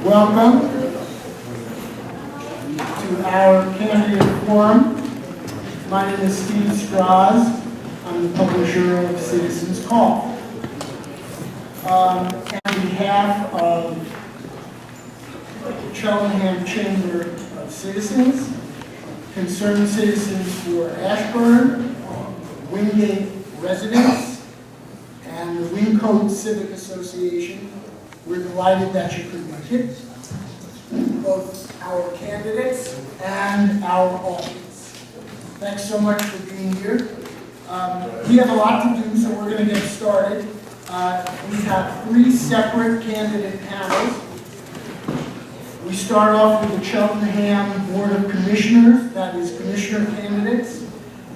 Welcome to our candidate forum. My name is Steve Strauss. I'm the publisher of Citizens Call. On behalf of the Cheltenham Chamber of Citizens, concerned citizens for Ashburn, Wingate residents, and the Wingcote Civic Association, we're delighted that you could make it, both our candidates and our audience. Thanks so much for being here. We have a lot to do, so we're going to get started. We have 3 separate candidate panels. We start off with the Cheltenham Board of Commissioners, that is commissioner candidates.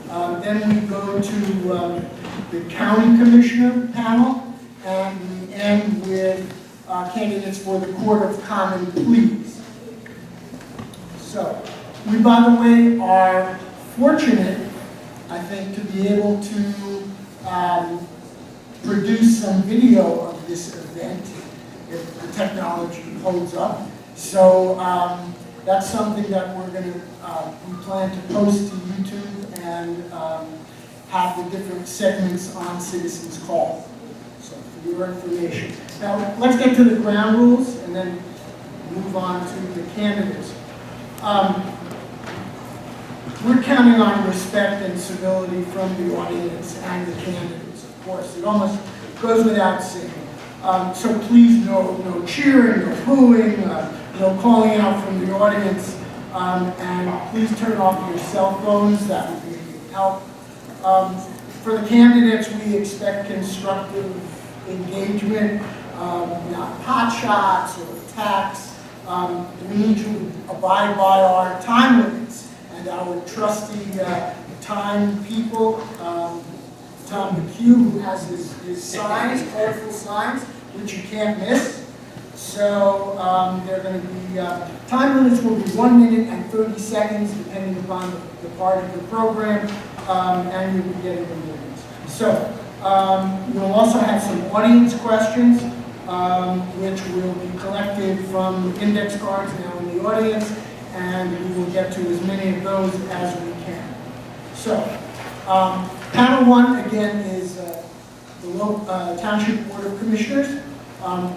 Then we go to the County Commissioner panel, and we end with candidates for the Court of Common Pleas. So, we, by the way, are fortunate, I think, to be able to produce some video of this event if the technology holds up. So that's something that we're going to, we plan to post to YouTube and have the different segments on Citizens Call. So for your information. Now let's get to the ground rules and then move on to the candidates. We're counting on respect and civility from the audience and the candidates, of course. It almost goes without saying. So please, no cheering, no booing, no calling out from the audience, and please turn off your cell phones. That would be a big help. For the candidates, we expect constructive engagement, not pot shots or attacks. We need to abide by our time limits and our trusty time people. Tom McHugh, who has his signs, colorful signs, which you can't miss. So they're going to be, time limits will be 1 minute and 30 seconds, depending upon the part of the program, and you'll be getting the minutes. So we'll also have some audience questions, which will be collected from index cards now in the audience, and we will get to as many of those as we can. So, panel 1, again, is the Township Board of Commissioners,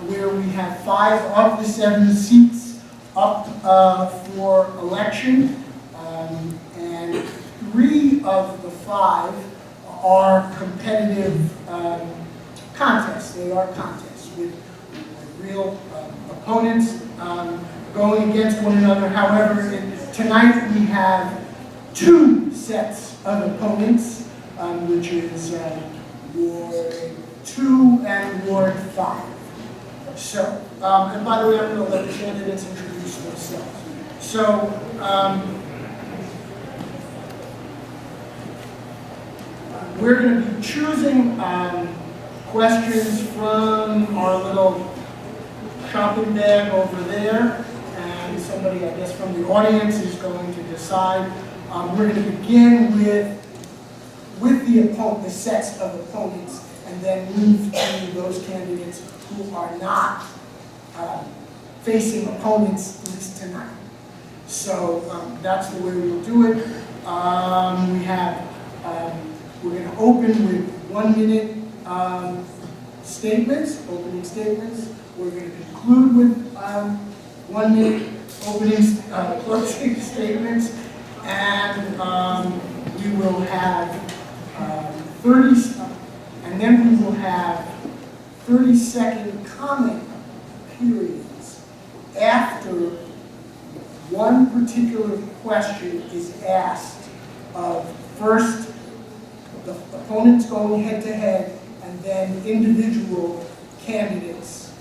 where we have 5 of the 7 seats up for election, and 3 of the 5 are competitive contests. They are contests with real opponents going against one another. However, tonight we have 2 sets of opponents, which is Ward 2 and Ward 5. So, and by the way, I'm going to let the candidates introduce themselves. So, we're going to be choosing questions from our little shopping bag over there, and somebody, I guess, from the audience is going to decide. We're going to begin with the sets of opponents, and then move to those candidates who are not facing opponents, at least tonight. So that's the way we'll do it. We're going to open with 1 minute statements, opening statements. We're going to conclude with 1 minute opening, closing statements, and we will have 30-second comment periods after one particular question is asked of first the opponents going head-to-head and then individual candidates.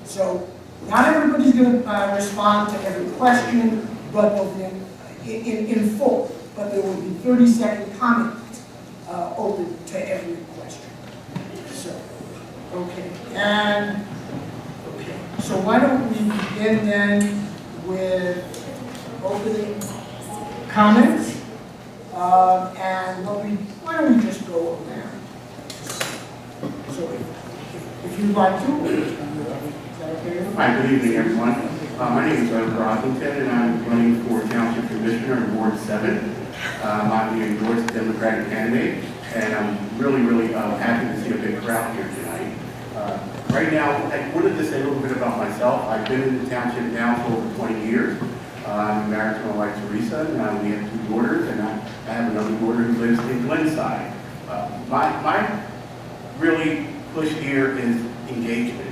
So not everybody's going to respond to every question, but they'll be in full. But there will be 30-second comments open to every question. So, okay. So why don't we begin then with opening comments? And why don't we just go around? So if you'd like to, is that okay? Hi, good evening, everyone. My name is Doug Brockington, and I'm running for Township Commissioner in Ward 7. I'm the endorsed Democratic candidate, and I'm really happy to see a big crowd here tonight. Right now, I wanted to say a little bit about myself. I've been in the township now for over 20 years. I'm married to my wife, Teresa, and we have 2 daughters, and I have another daughter who lives in Glenside. My really push here is engagement.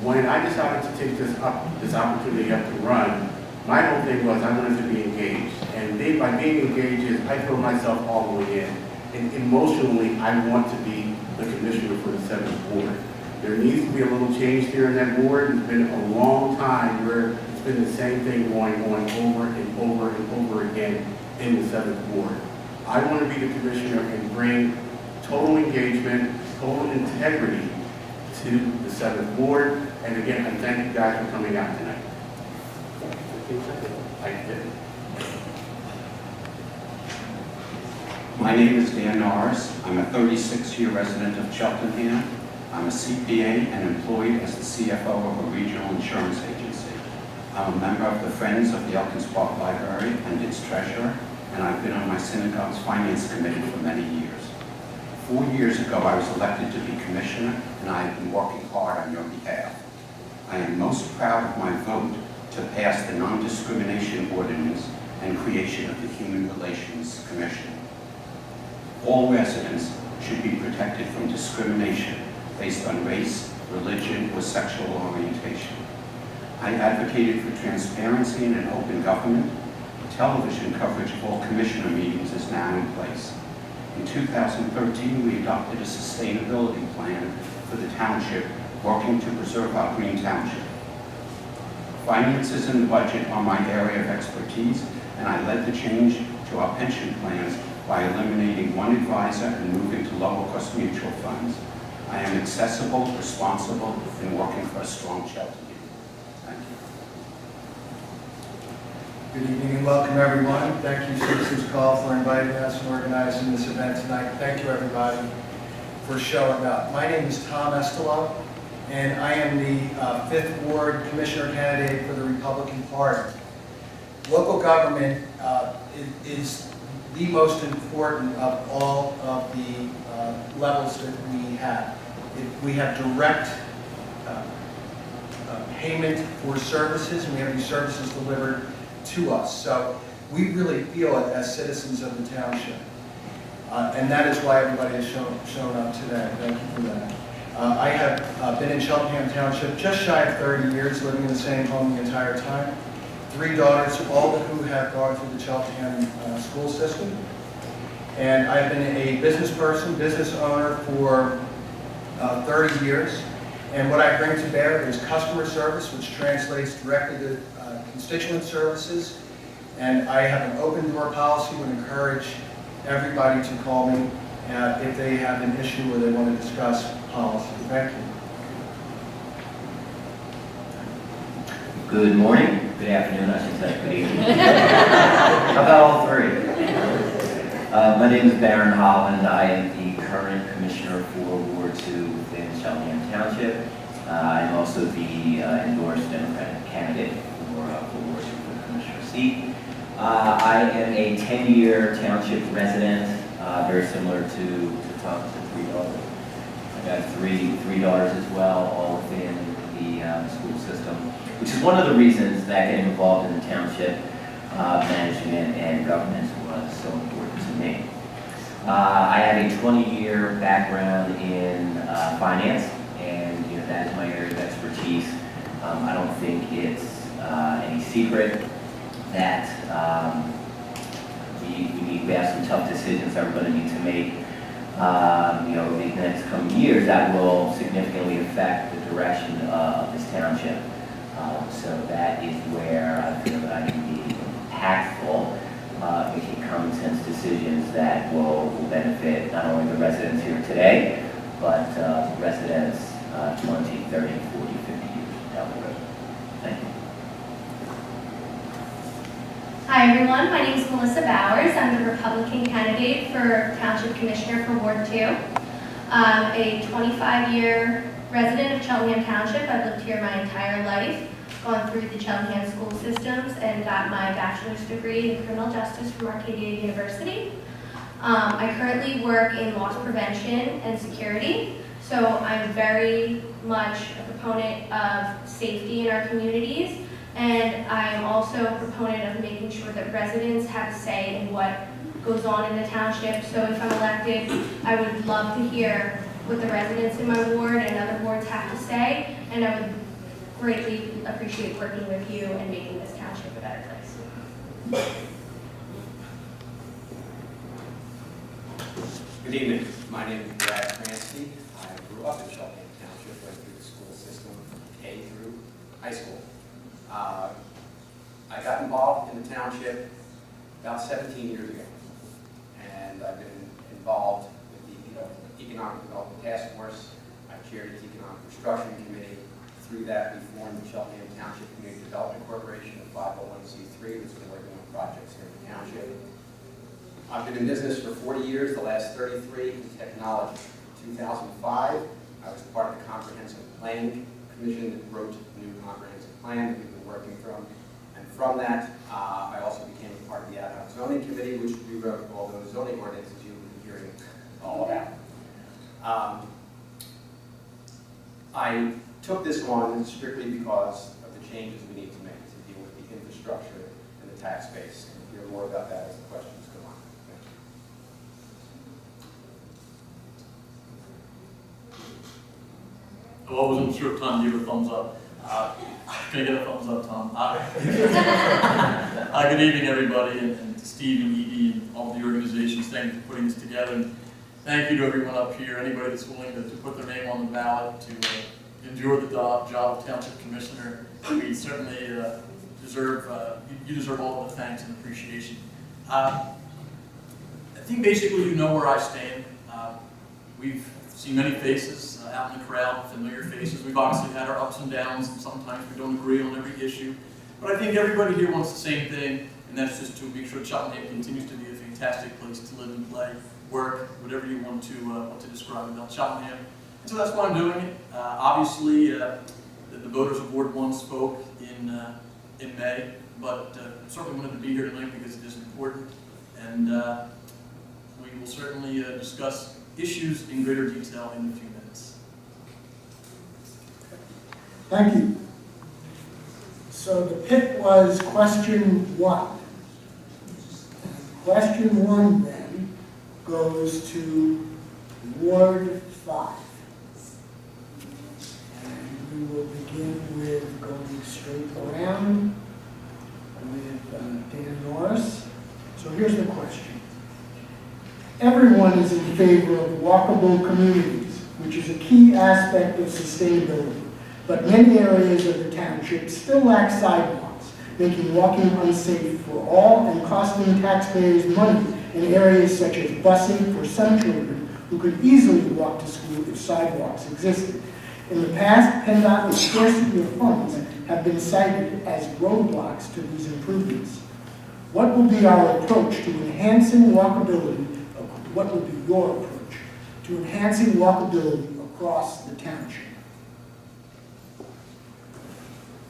When I decided to take this opportunity up to run, my whole thing was I wanted to be engaged. And by being engaged, I feel myself all the way in. And emotionally, I want to be the commissioner for the 7th ward. There needs to be a little change here in that ward. It's been a long time where it's been the same thing going on over and over and over again in the 7th ward. I want to be the commissioner and bring total engagement, total integrity to the 7th ward. And again, I thank you guys for coming out tonight. I did. My name is Dan Norris. I'm a 36-year resident of Cheltenham. I'm a CPA and employed as the CFO of a regional insurance agency. I'm a member of the Friends of the Elkins Park Library and its treasurer, and I've been on my synagogue's finance committee for many years. 4 years ago, I was elected to be commissioner, and I have been working hard on your behalf. I am most proud of my vote to pass the non-discrimination ordinance and creation of the Human Relations Commission. All residents should be protected from discrimination based on race, religion, or sexual orientation. I advocated for transparency and an open government. Television coverage of all commissioner meetings is now in place. In 2013, we adopted a sustainability plan for the township, working to preserve our green township. Finances and the budget are my area of expertise, and I led the change to our pension plans by eliminating one advisor and moving to lower-cost mutual funds. I am accessible, responsible, and working for a strong Cheltenham. Thank you. Good evening and welcome, everyone. Thank you, Citizens Call, for inviting us and organizing this event tonight. Thank you, everybody, for showing up. My name is Tom Estelo, and I am the 5th Ward Commissioner candidate for the Republican Party. Local government is the most important of all of the levels that we have. We have direct payment for services, and we have these services delivered to us. So we really feel it as citizens of the township. And that is why everybody has shown up today. Thank you for that. I have been in Cheltenham Township just shy of 30 years, living in the same home the entire time. 3 daughters, all of who have gone through the Cheltenham school system. And I've been a business person, business owner for 30 years. And what I bring to bear is customer service, which translates directly to constituent services. And I have an open door policy and encourage everybody to call me if they have an issue or they want to discuss policy. Thank you. Good morning, good afternoon, I should say, good evening. How about all 3? My name is Baron Holland. I am the current commissioner for Ward 2 within Cheltenham Township. I'm also the endorsed Democratic candidate for Ward 2 for the commissioner seat. I am a 10-year township resident, very similar to Tom's 3 daughters. I got three daughters as well, all within the school system, which is one of the reasons that getting involved in the township management and governance was so important to me. I have a 20-year background in finance, and that is my area of expertise. I don't think it's any secret that we have some tough decisions that we're going to need to make. Over the next coming years, that will significantly affect the direction of this township. So that is where I feel that I can be impactful, making common sense decisions that will benefit not only the residents here today, but residents 20, 30, 40, 50 years down the road. Thank you. Hi everyone, my name is Melissa Bowers. I'm the Republican candidate for Township Commissioner for Ward 2. I'm a 25-year resident of Cheltenham Township. I've lived here my entire life. gone through the Cheltenham school systems and got my bachelor's degree in criminal justice from Arcadia University. I currently work in loss prevention and security, so I'm very much a proponent of safety in our communities, and I am also a proponent of making sure that residents have a say in what goes on in the township. So if I'm elected, I would love to hear what the residents in my ward and other wards have to say, and I would greatly appreciate working with you and making this township a better place. Good evening. My name is Brad Kransky. I grew up in Cheltenham Township, went through the school system, K through high school. I got involved in the township about 17 years ago, and I've been involved with the Economic Development Task Force. I chaired the Economic Construction Committee. Through that, we formed the Cheltenham Township Community Development Corporation, a 501c3 that's been working on projects here in the township. I've been in business for 40 years, the last 33 in technology. In 2005, I was part of the Comprehensive Planning Commission that wrote the new comprehensive plan that we've been working from. And from that, I also became a part of the Ad Hoc Zoning Committee, which rewrote all those zoning ordinances you've been hearing all about. I took this on strictly because of the changes we need to make to deal with the infrastructure and the tax base. We'll hear more about that as the questions go on. I wasn't sure if Tom gave a thumbs up. Can I get a thumbs up, Tom? Good evening, everybody, and to Steve and Edie and all the organizations. Thank you for putting this together. And thank you to everyone up here, anybody that's willing to put their name on the ballot, to endure the job of Township Commissioner. We certainly deserve, you deserve all of the thanks and appreciation. I think basically you know where I stand. We've seen many faces out in the crowd, familiar faces. We've obviously had our ups and downs, and sometimes we don't agree on every issue. But I think everybody here wants the same thing, and that's just to make sure Cheltenham continues to be a fantastic place to live and play, work, whatever you want to describe about Cheltenham. And so that's why I'm doing it. Obviously, the voters of Ward 1 spoke in May, but certainly wanted to be here tonight because it is important. And we will certainly discuss issues in greater detail in a few minutes. Thank you. So the pick was question 1. Question 1 then goes to Ward 5. And we will begin with going straight around with Dan Norris. So here's the question. Everyone is in favor of walkable communities, which is a key aspect of sustainability. But many areas of the township still lack sidewalks, making walking unsafe for all and costing taxpayers money in areas such as busing for some children who could easily walk to school if sidewalks existed. In the past, PennDOT and scarcity of funds have been cited as roadblocks to these improvements. What will be our approach to enhancing walkability? What will be your approach to enhancing walkability across the township?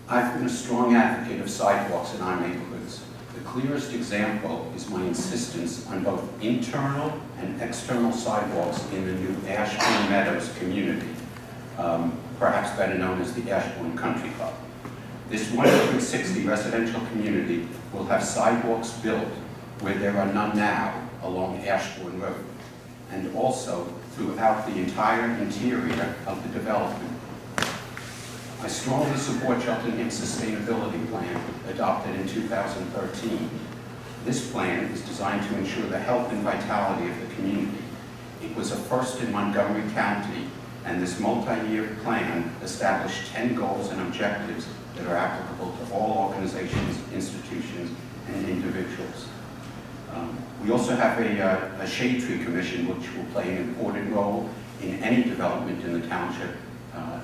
I've been a strong advocate of sidewalks in our neighborhoods. The clearest example is my insistence on both internal and external sidewalks in the new Ashbourne Meadows community, perhaps better known as the Ashbourne Country Club. This 160 residential community will have sidewalks built where there are none now along Ashbourne Road, and also throughout the entire interior of the development. I strongly support Cheltenham's sustainability plan adopted in 2013. This plan is designed to ensure the health and vitality of the community. It was a first in Montgomery County, and this multi-year plan established 10 goals and objectives that are applicable to all organizations, institutions, and individuals. We also have a Shade Tree Commission, which will play an important role in any development in the township,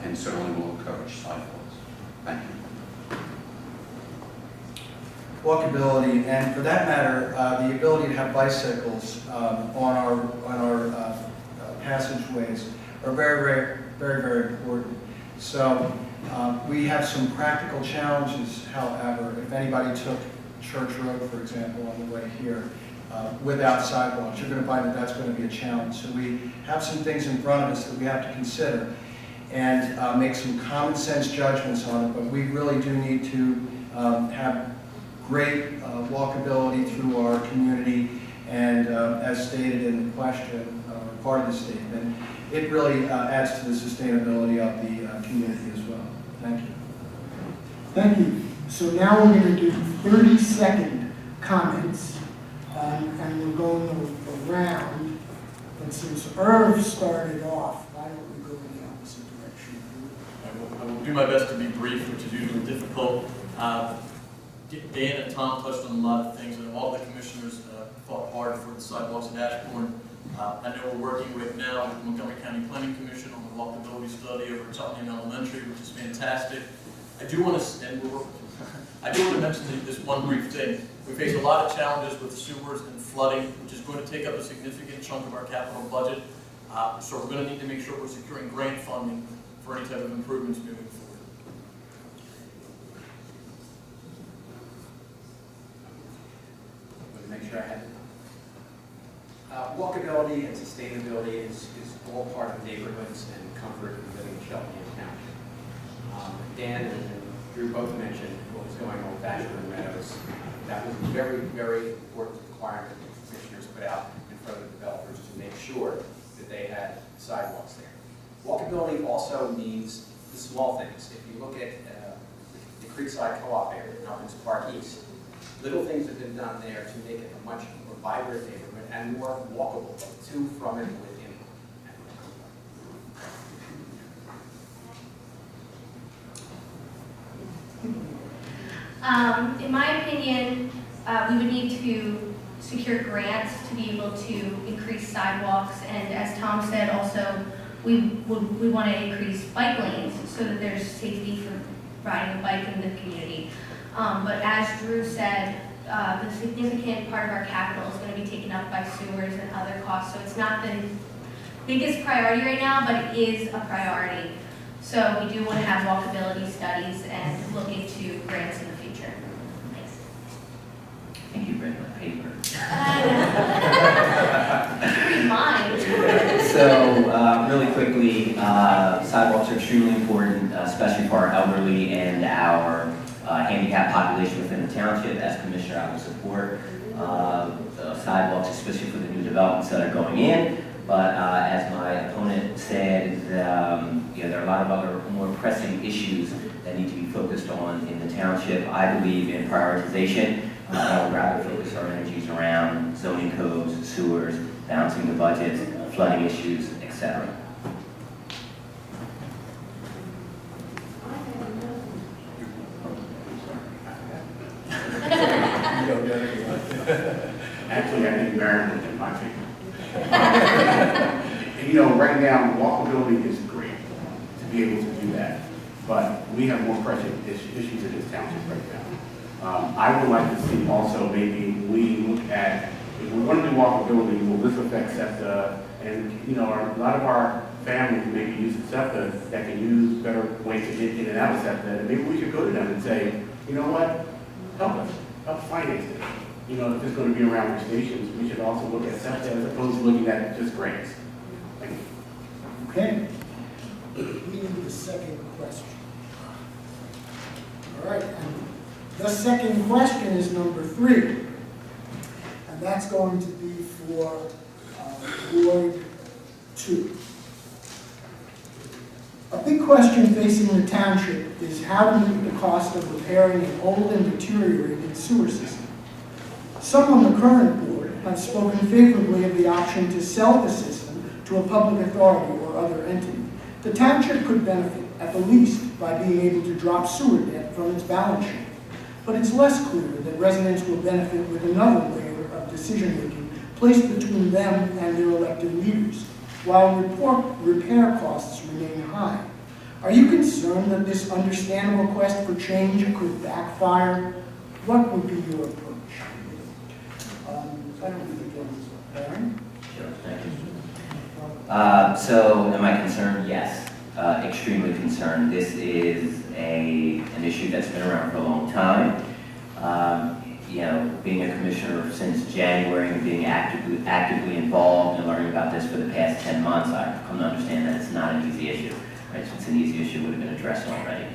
and certainly will encourage sidewalks. Thank you. Walkability, and for that matter, the ability to have bicycles on our passageways are very, very, very, very important. So We have some practical challenges, however, if anybody took Church Road, for example, on the way here, without sidewalks, you're going to find that that's going to be a challenge. So we have some things in front of us that we have to consider and make some common sense judgments on it, but we really do need to have great walkability through our community, and as stated in the question, part of the statement, it really adds to the sustainability of the community as well. Thank you. Thank you. So now we're going to do 30-second comments, and we're going around. But since Irv started off, why don't we go in the opposite direction? I will do my best to be brief, which is usually difficult. Dan and Tom touched on a lot of things, and all the commissioners fought hard for the sidewalks at Ashbourne. I know we're working right now with the Montgomery County Planning Commission on the walkability study over at Cheltenham Elementary, which is fantastic. I do want to mention this one brief thing. We face a lot of challenges with sewers and flooding, which is going to take up a significant chunk of our capital budget. So we're going to need to make sure we're securing grant funding for any type of improvements moving forward. Make sure I had it. Walkability and sustainability is all part of neighborhoods and comfort of living in Cheltenham Township. Dan and Drew both mentioned what was going on with Ashburn Meadows. That was a very, very important requirement that the commissioners put out in front of the developers to make sure that they had sidewalks there. Walkability also means the small things. If you look at the Creekside Co-op area in Elkins Park East, little things have been done there to make it a much more vibrant neighborhood and more walkable to, from, and within. In my opinion, we would need to secure grants to be able to increase sidewalks, and as Tom said, also we want to increase bike lanes so that there's safety for riding a bike in the community. But as Drew said, the significant part of our capital is going to be taken up by sewers and other costs, so it's not the biggest priority right now, but it is a priority. So we do want to have walkability studies and look into grants in the future. Thanks. I think you've written a paper. Read mine. So, really quickly, sidewalks are extremely important, especially for our elderly and our handicapped population within the township. As Commissioner, I will support the sidewalks, especially for the new developments that are going in. But as my opponent said, there are a lot of other more pressing issues that need to be focused on in the township. I believe in prioritization. I would rather focus our energies around zoning codes, sewers, balancing the budgets, flooding issues, etc. Actually, I think Maryland in my opinion. Right now, walkability is great to be able to do that, but we have more pressing issues in this township right now. I would like to see also maybe we look at, if we want to do walkability, will this affect SEPTA? And, a lot of our families maybe use SEPTA that can use better ways to get in and out of SEPTA, and maybe we should go to them and say, you know what, help finance it. If it's going to be around our stations, we should also look at SEPTA as opposed to looking at just grants. Thank you. Okay. We need the second question. All right, and the second question is number 3. And that's going to be for Ward 2. A big question facing the township is how to meet the cost of repairing an old and deteriorated sewer system. Some on the current board have spoken favorably of the option to sell the system to a public authority or other entity. The township could benefit, at the least, by being able to drop sewer debt from its balance sheet. But it's less clear that residents will benefit with another layer of decision-making placed between them and their elected leaders, while repair costs remain high. Are you concerned that this understandable quest for change could backfire? What would be your approach? I don't think Aaron? Sure, thank you. So, am I concerned? Yes. extremely concerned. This is an issue that's been around for a long time. You know, being a commissioner since January and being actively involved and learning about this for the past 10 months, I've come to understand that it's not an easy issue. Right? So it's an easy issue, would have been addressed already.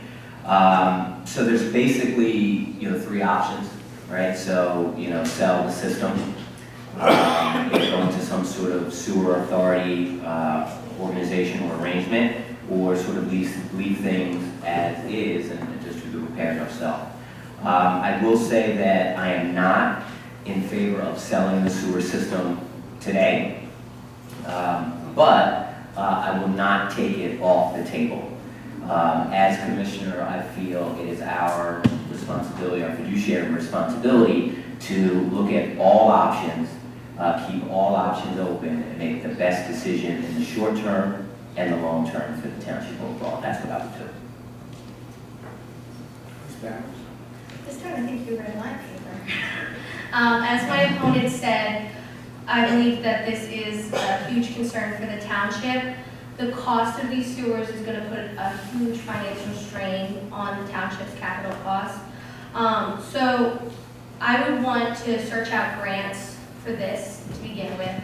So there's basically, you know, 3 options, right? So, you know, sell the system, go into some sort of sewer authority organization or arrangement, or sort of leave things as is and just do the repairs ourselves. I will say that I am not in favor of selling the sewer system today, but I will not take it off the table. As commissioner, I feel it is our responsibility, our fiduciary responsibility, to look at all options, keep all options open, and make the best decision in the short term and the long term for the township overall. That's what I would do. This time I think you read my paper. As my opponent said, I believe that this is a huge concern for the township. The cost of these sewers is going to put a huge financial strain on the township's capital costs. So I would want to search out grants for this to begin with,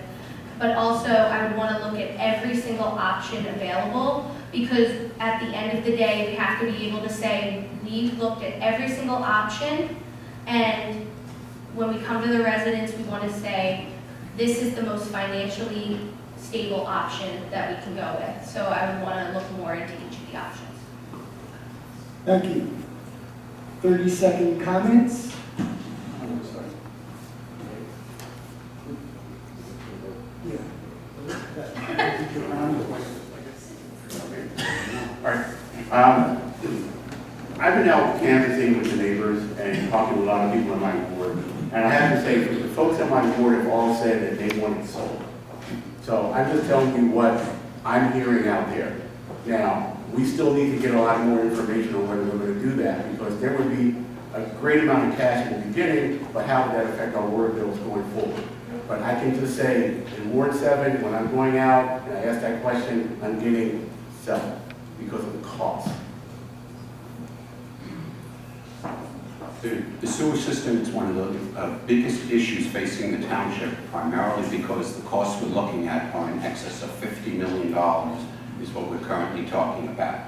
but also I would want to look at every single option available, because at the end of the day, we have to be able to say, we've looked at every single option, and when we come to the residents, we want to say, this is the most financially stable option that we can go with. So I would want to look more into each of the options. Thank you. 30-second comments? Yeah. All right. I've been out canvassing with the neighbors and talking to a lot of people on my board, and I have to say, the folks on my board have all said that they want it sold. So I'm just telling you what I'm hearing out there. Now, we still need to get a lot more information on whether we're going to do that, because there would be a great amount of cash in the beginning, but how would that affect our water bills going forward? But I can just say, in Ward 7, when I'm going out and I ask that question, I'm getting sell because of the cost. The sewer system is one of the biggest issues facing the township, primarily because the costs we're looking at are in excess of $50 million, is what we're currently talking about.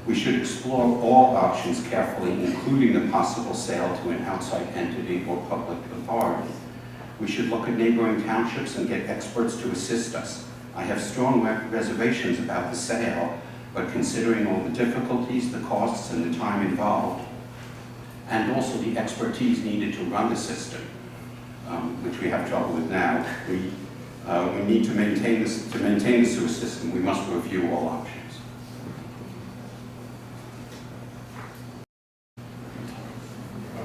We should explore all options carefully, including the possible sale to an outside entity or public authority. We should look at neighboring townships and get experts to assist us. I have strong reservations about the sale, but considering all the difficulties, the costs, and the time involved, and also the expertise needed to run the system, which we have trouble with now, we need to maintain this. To maintain the sewer system, we must review all options.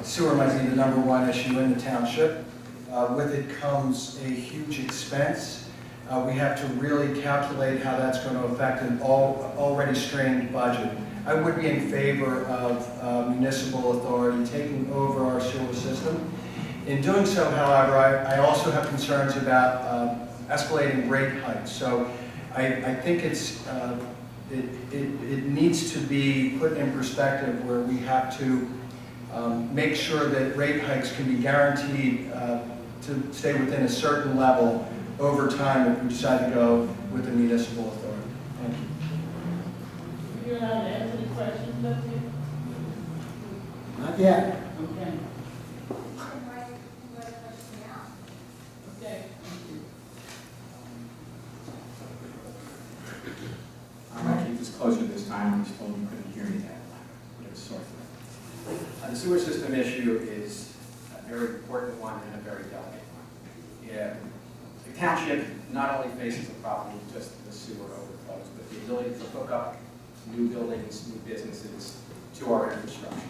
Sewer might be the #1 issue in the township. With it comes a huge expense. We have to really calculate how that's going to affect an already strained budget. I would be in favor of municipal authority taking over our sewer system. In doing so, however, I also have concerns about escalating rate hikes. So I think it needs to be put in perspective where we have to make sure that rate hikes can be guaranteed to stay within a certain level over time if we decide to go with the municipal authority. Thank you. You're allowed to answer the questions up here? Not yet. Okay. Okay. I'm going to keep this closer this time. I was told you couldn't hear me that loud. But it's sorry for that. The sewer system issue is a very important one and a very delicate one. Yeah. The township not only faces the problem of just the sewer overflows, but the ability to hook up new buildings, new businesses to our infrastructure.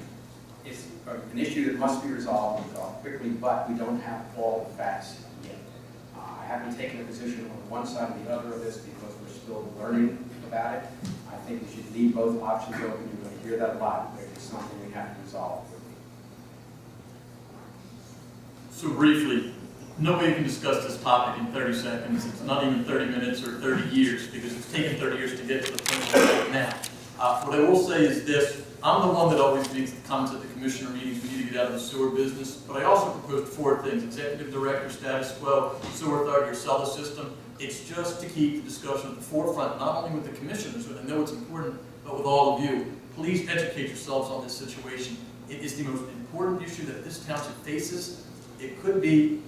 It's an issue that must be resolved quickly, but we don't have all the facts yet. I haven't taken a position on one side or the other of this because we're still learning about it. I think we should leave both options open. You're going to hear that a lot, but it's something we have to resolve quickly. So briefly, nobody can discuss this topic in 30 seconds. It's not even 30 minutes or 30 years, because it's taken 30 years to get to the point we're at now. What I will say is this: I'm the one that always makes the comments at the commissioner meetings, we need to get out of the sewer business, but I also proposed 4 things: executive director, status quo, sewer authority, or sell the system. It's just to keep the discussion at the forefront, not only with the commissioners, but I know it's important, but with all of you. Please educate yourselves on this situation. It is the most important issue that this township faces. It could be,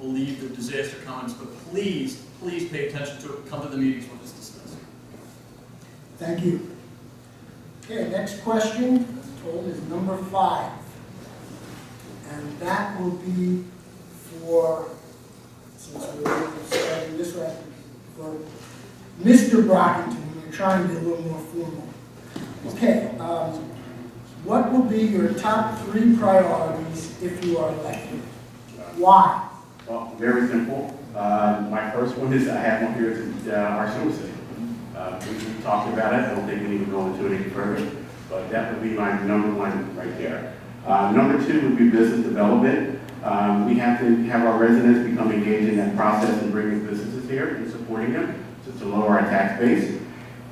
we'll leave the disaster comments, but please, please pay attention to it. Come to the meetings when it's discussed. Thank you. Okay, next question, I'm told, is number 5. And that will be for, since we're starting this way, for Mr. Brockington. We're trying to be a little more formal. Okay, what will be your top 3 priorities if you are elected? Why? Well, very simple. My first one is, I have one here, is our sewer system. We talked about it, I don't think we need to go into it any further, but that would be my number 1 right there. Number 2 would be business development. We have to have our residents become engaged in that process and bringing businesses here and supporting them to lower our tax base.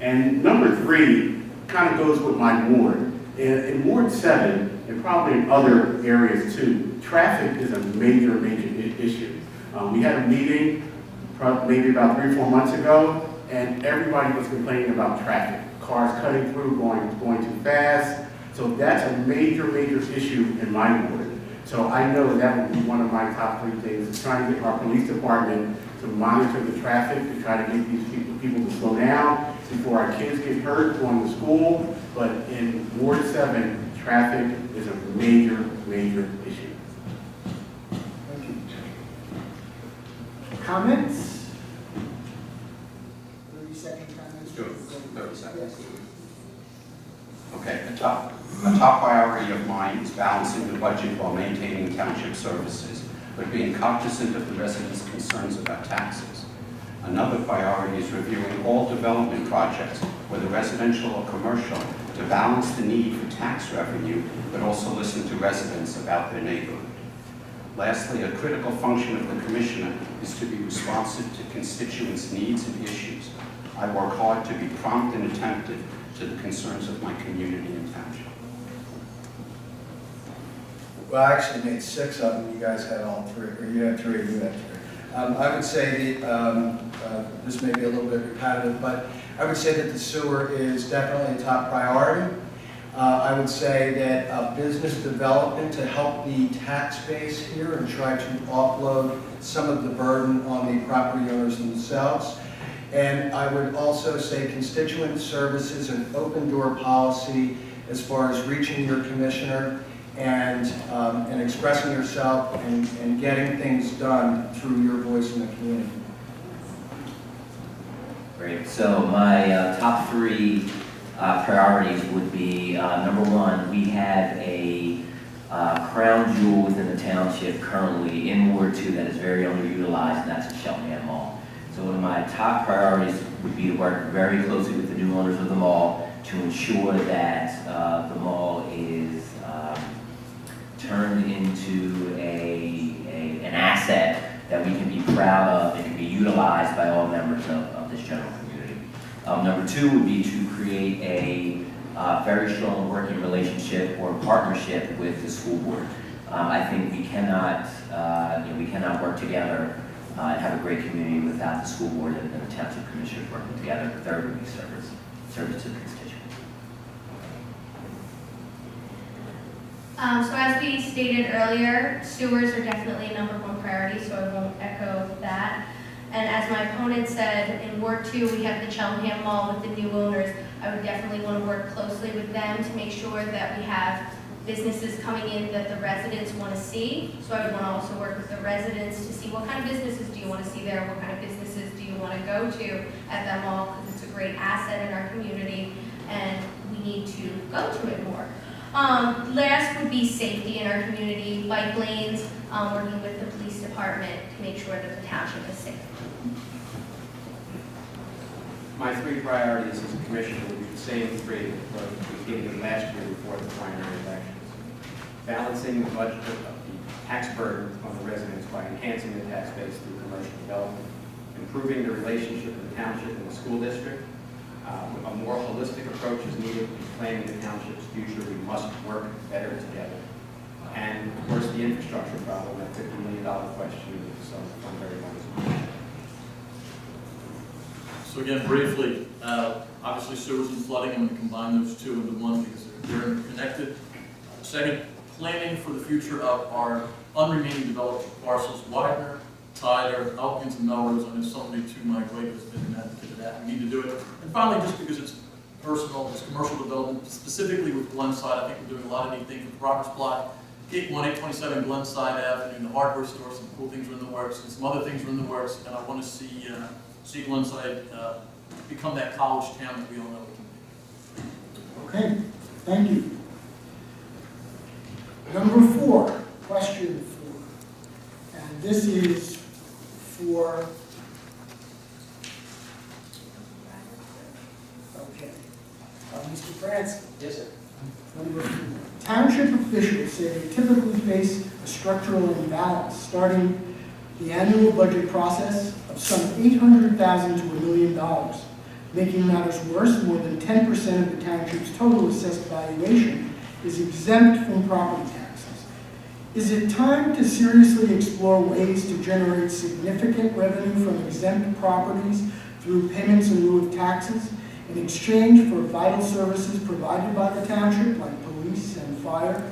And number 3 kind of goes with my ward. In Ward 7, and probably in other areas too, traffic is a major, major issue. We had a meeting maybe about 3 or 4 months ago, and everybody was complaining about traffic. Cars cutting through, going too fast. So that's a major, major issue in my ward. So I know that would be one of my top 3 things, is trying to get our police department to monitor the traffic, to try to get these people to slow down before our kids get hurt going to school. But in Ward 7, traffic is a major, major issue. Thank you. Comments? 30-second comments? Do it. 30 seconds. Okay, a top priority of mine is balancing the budget while maintaining township services, but being cognizant of the residents' concerns about taxes. Another priority is reviewing all development projects, whether residential or commercial, to balance the need for tax revenue, but also listen to residents about their neighborhood. Lastly, a critical function of the commissioner is to be responsive to constituents' needs and issues. I work hard to be prompt and attentive to the concerns of my community and township. Well, I actually made 6 of them. You guys had all 3, or you had 3, you had 3. I would say that this may be a little bit repetitive, but I would say that the sewer is definitely a top priority. I would say that business development to help the tax base here and try to offload some of the burden on the property owners themselves. And I would also say constituent services and open door policy as far as reaching your commissioner and expressing yourself and getting things done through your voice in the community. Great. So my top 3 priorities would be, number 1, we have a crown jewel within the township currently in Ward 2 that is very underutilized, and that's the Cheltenham Mall. So one of my top priorities would be to work very closely with the new owners of the mall to ensure that the mall is turned into an asset that we can be proud of and can be utilized by all members of this general community. Number 2 would be to create a very strong working relationship or partnership with the school board. I think we cannot work together and have a great community without the school board and the township commissioners working together. Third would be service to the constituents. So as we stated earlier, sewers are definitely number 1 priority, so I won't echo that. And as my opponent said, in Ward 2, we have the Cheltenham Mall with the new owners. I would definitely want to work closely with them to make sure that we have businesses coming in that the residents want to see. So I would want to also work with the residents to see what kind of businesses do you want to see there, what kind of businesses do you want to go to at that mall, because it's a great asset in our community and we need to go to it more. Last would be safety in our community, bike lanes, working with the police department to make sure that the township is safe. My 3 priorities as a commissioner would be the same 3 that we gave them last year before the primary elections. Balancing the budget of the tax burden on the residents by enhancing the tax base through commercial development, improving the relationship of the township and the school district. A more holistic approach is needed in planning the township's future. We must work better together. And of course, the infrastructure problem, that $50 million question, is something very much. So again, briefly, obviously sewers and flooding, I'm going to combine those two into one because they're interconnected. Second, planning for the future of our unremaining developed parcels, Widener, Tyler, Elkins, and Melrose. I know somebody to my right has been an advocate of that. We need to do it. And finally, just because it's personal, it's commercial development, specifically with Glenside, I think we're doing a lot of neat things with Roberts Block, 81827 Glenside Avenue, the hardware store, some cool things are in the works, and some other things are in the works, and I want to see Glenside become that college town that we all know it can be. Okay, thank you. Number 4, question 4. And this is for, okay, Mr. Fransky. Yes, sir. Number 4. Township officials say they typically face a structural imbalance starting the annual budget process of some $800,000 to $1 million. Making matters worse, more than 10% of the township's total assessed valuation is exempt from property taxes. Is it time to seriously explore ways to generate significant revenue from exempt properties through payments in lieu of taxes in exchange for vital services provided by the township, like police and fire?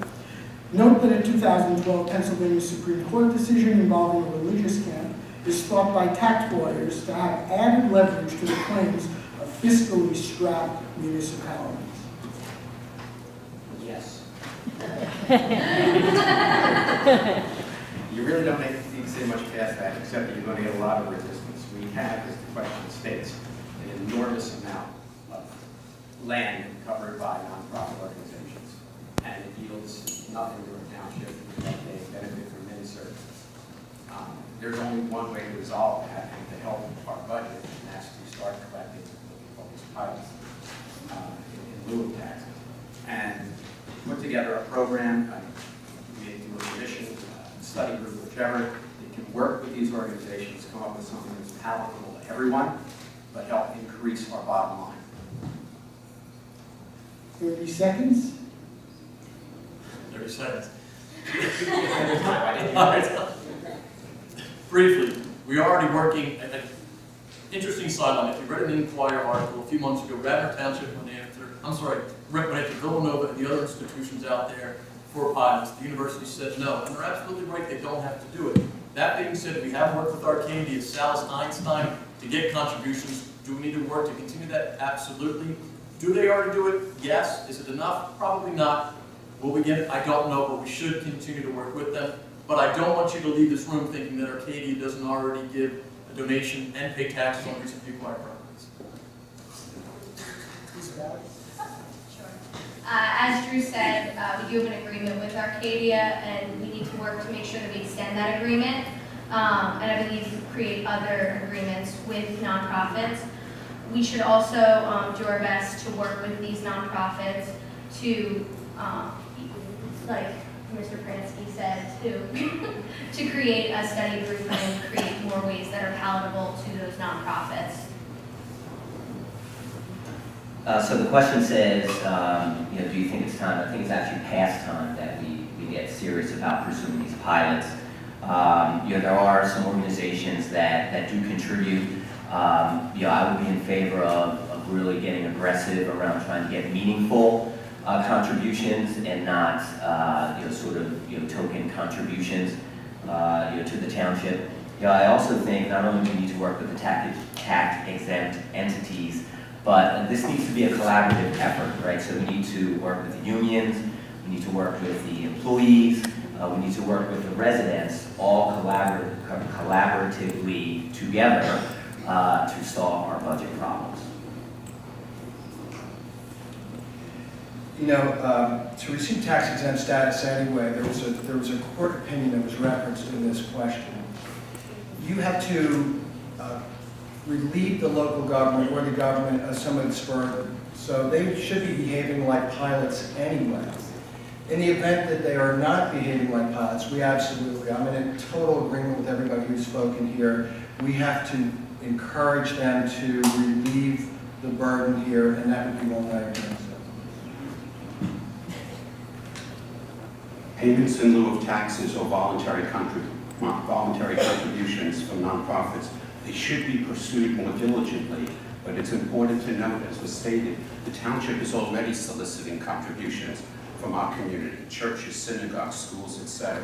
Note that a 2012 Pennsylvania Supreme Court decision involving a religious camp is thought by tax lawyers to have added leverage to the claims of fiscally strapped municipalities. Yes. You really don't need to say much past that, except that you're going to get a lot of resistance. We have, as the question states, an enormous amount of land covered by nonprofit organizations, and it yields nothing to a township that they benefit from many services. There's only one way to resolve that and to help our budget, and that's to start collecting all these pilots in lieu of taxes. And put together a program, maybe a commission, study group, whichever, that can work with these organizations, come up with something that's palatable to everyone, but help increase our bottom line. 30 seconds. 30 seconds. All right. Briefly, we are already working at an interesting sideline. If you read an Inquirer article a few months ago, Radnor Township went after Villanova and the other institutions out there for pilots. The university said no, and they're absolutely right, they don't have to do it. That being said, we have worked with Arcadia, Salis Einstein to get contributions. Do we need to work to continue that? Absolutely. Do they already do it? Yes. Is it enough? Probably not. Will we get it? I don't know, but we should continue to work with them. But I don't want you to leave this room thinking that Arcadia doesn't already give a donation and pay taxes on recently acquired properties. As Drew said, we do have an agreement with Arcadia, and we need to work to make sure that we extend that agreement. And I believe create other agreements with nonprofits. We should also do our best to work with these nonprofits to, like Mr. Pransky said, to create a study group and create more ways that are palatable to those nonprofits. So the question says, do you think it's time? I think it's actually past time that we get serious about pursuing these pilots. There are some organizations that do contribute. I would be in favor of really getting aggressive around trying to get meaningful contributions and not token contributions to the township. I also think not only do we need to work with the tax exempt entities, but this needs to be a collaborative effort, right? So we need to work with the unions, we need to work with the employees, we need to work with the residents, all collaboratively together to solve our budget problems. To receive tax exempt status anyway, there was a court opinion that was referenced in this question. You have to relieve the local government or the government of some of its burden. So they should be behaving like pilots anyway. In the event that they are not behaving like pilots, I'm in total agreement with everybody who's spoken here. We have to encourage them to relieve the burden here, and that would be one way of doing so. Payments in lieu of taxes or voluntary contributions from nonprofits, they should be pursued more diligently, but it's important to note, as was stated, the township is already soliciting contributions from our community, churches, synagogues, schools, etc.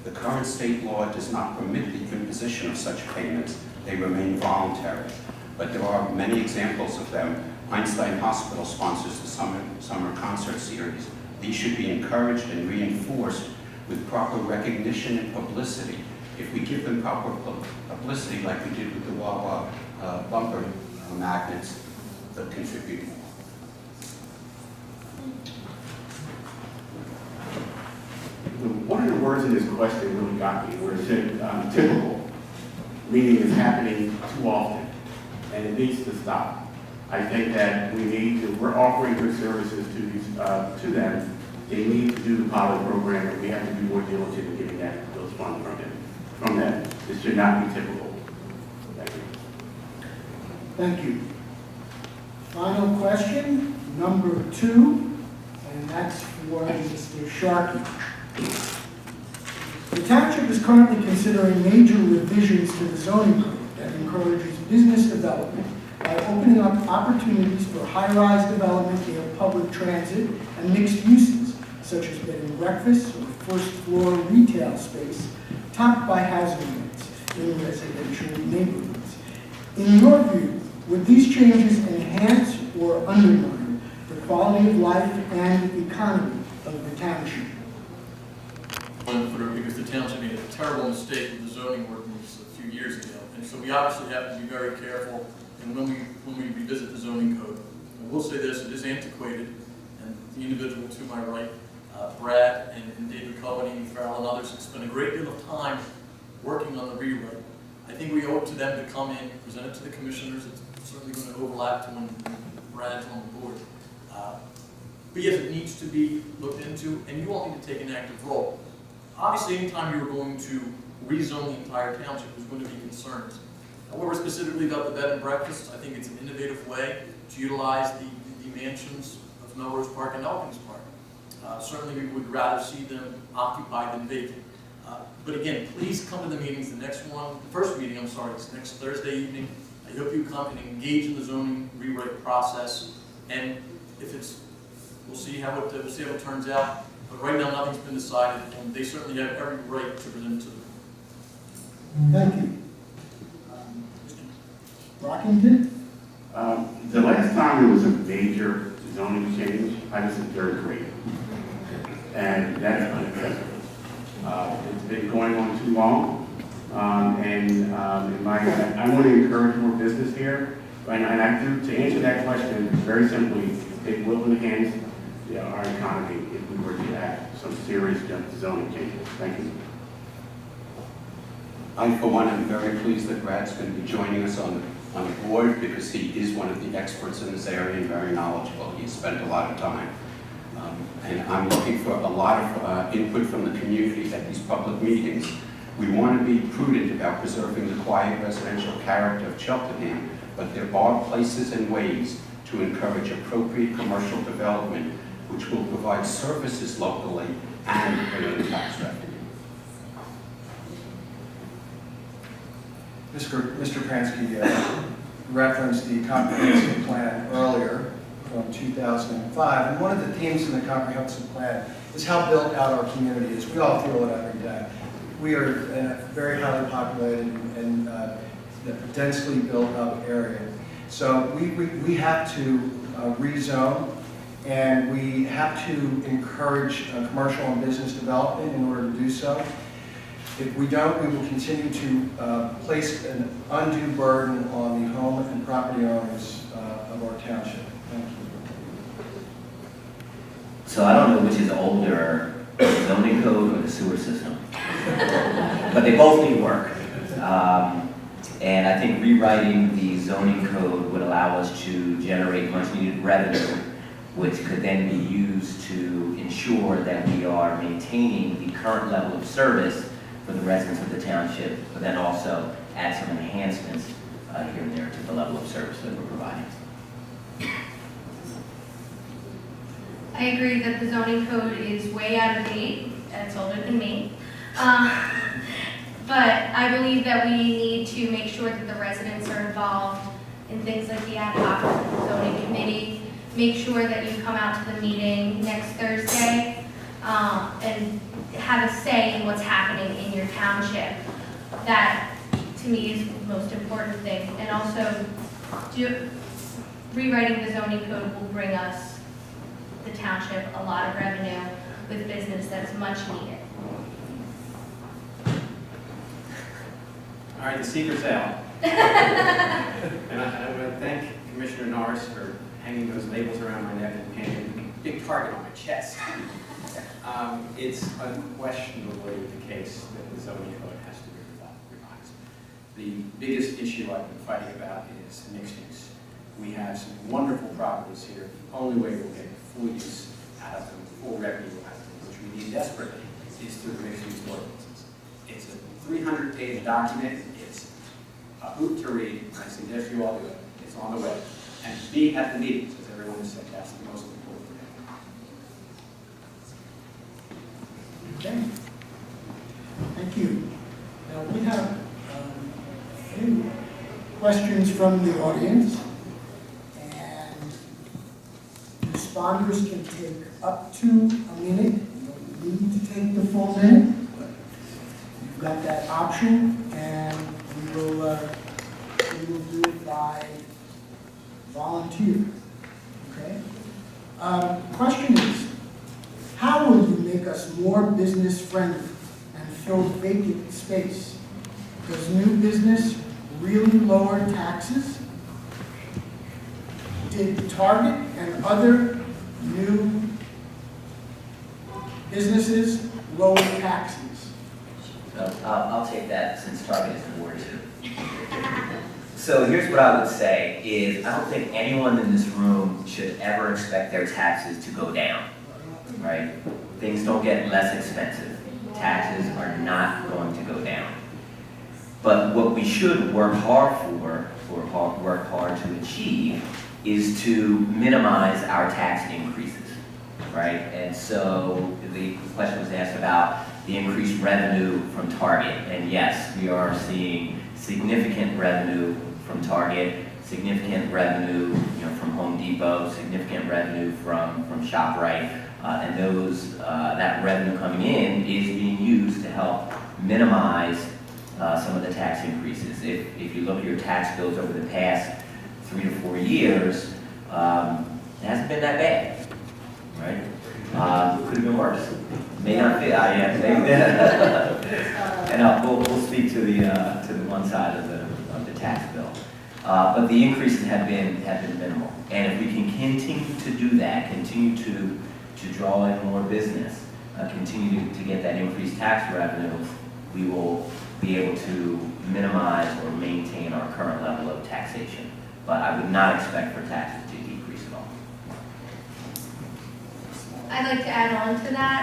The current state law does not permit the imposition of such payments. They remain voluntary, but there are many examples of them. Einstein Hospital sponsors the summer concert series. These should be encouraged and reinforced with proper recognition and publicity. If we give them proper publicity, like we did with the Wawa bumper magnets, they'll contribute more. One of the words in this question really got me, where it said typical, meaning it's happening too often, and it needs to stop. I think that we're offering good services to them. They need to do the pilot program, and we have to be more diligent in getting those funds from them. This should not be typical. Thank you. Thank you. Final question, number 2, and that's for Mr. Sharkey. The township is currently considering major revisions to the zoning code that encourages business development by opening up opportunities for high-rise development near public transit and mixed uses, such as bed and breakfast or first-floor retail space, topped by housing units in residential neighborhoods. In your view, would these changes enhance or undermine the quality of life and economy of the township? Because the township made a terrible mistake with the zoning ordinance a few years ago. And so we obviously have to be very careful and when we revisit the zoning code. I will say this, it is antiquated, and the individual to my right, Brad and David Coveney, Farrell, and others have spent a great deal of time working on the rewrite. I think we owe it to them to come in, present it to the commissioners. It's certainly going to overlap to when Brad's on the board. But yes, it needs to be looked into, and you all need to take an active role. Obviously, anytime you're going to rezone the entire township, there's going to be concerns. However, specifically about the bed and breakfasts, I think it's an innovative way to utilize the mansions of Melrose Park and Elkins Park. Certainly, we would rather see them occupied than vacant. But again, please come to the meetings. The first meeting, is next Thursday evening. I hope you come and engage in the zoning rewrite process. And if we'll see how it turns out. But right now, nothing's been decided, and they certainly have every right to present it to them. Thank you. Mr. Brockington? The last time there was a major zoning change, I was in 3rd grade. And that's unacceptable. It's been going on too long. I want to encourage more business here. And I do, to answer that question, very simply, it will enhance our economy if we were to have some serious zoning changes. Thank you. I, for one, am very pleased that Brad's going to be joining us on the board because he is one of the experts in this area and very knowledgeable. He's spent a lot of time. And I'm looking for a lot of input from the community at these public meetings. We want to be prudent about preserving the quiet residential character of Cheltenham, but there are places and ways to encourage appropriate commercial development which will provide services locally and bring in tax revenue. Mr. Pransky referenced the comprehensive plan earlier from 2005, and one of the themes in the comprehensive plan is how built out our community is. We all feel it every day. We are in a very highly populated and densely built up area. So we have to rezone, and we have to encourage commercial and business development in order to do so. If we don't, we will continue to place an undue burden on the home and property owners of our township. Thank you. So I don't know which is older, the zoning code or the sewer system, but they both need work. And I think rewriting the zoning code would allow us to generate much needed revenue which could then be used to ensure that we are maintaining the current level of service for the residents of the township, but then also add some enhancements here and there to the level of service that we're providing. I agree that the zoning code is way out of date. It's older than me. But I believe that we need to make sure that the residents are involved in things like the ad hoc zoning committee. Make sure that you come out to the meeting next Thursday and have a say in what's happening in your township. That, to me, is the most important thing. And also, rewriting the zoning code will bring us, the township, a lot of revenue with business that's much needed. All right, the secret's out. And I want to thank Commissioner Norris for hanging those labels around my neck and painting a big target on my chest. It's unquestionably the case that the zoning code has to be revised. The biggest issue I've been fighting about is mixed use. We have some wonderful properties here. The only way we'll get full use out of them, full revenue out of them, which we need desperately, is through the mixed use ordinances. It's a 300-page document. It's a hoot to read. I suggest you all do it. It's on the web. And be at the meetings, as everyone has said. That's the most important thing. Okay. Thank you. Now, we have a few questions from the audience, and responders can take up to a minute. You don't need to take the full minute, but you've got that option, and we will do it by volunteer. Okay? Question is, how will you make us more business friendly and fill vacant space? Does new business really lower taxes? Did Target and other new businesses lower taxes? So I'll take that since Target is in Ward 2. So here's what I would say is I don't think anyone in this room should ever expect their taxes to go down, right? Things don't get less expensive. Taxes are not going to go down. But what we should work hard for, or work hard to achieve, is to minimize our tax increases, right? And so the question was asked about the increased revenue from Target. And yes, we are seeing significant revenue from Target, significant revenue, from Home Depot, significant revenue from ShopRite, and that revenue coming in is being used to help minimize some of the tax increases. If you look at your tax bills over the past 3 to 4 years, it hasn't been that bad, right? It could have been worse. May not be. And we'll speak to the one side of the tax bill. But the increases have been minimal. And if we can continue to do that, continue to draw in more business, continue to get that increased tax revenue, we will be able to minimize or maintain our current level of taxation. But I would not expect for taxes to decrease at all. I'd like to add on to that,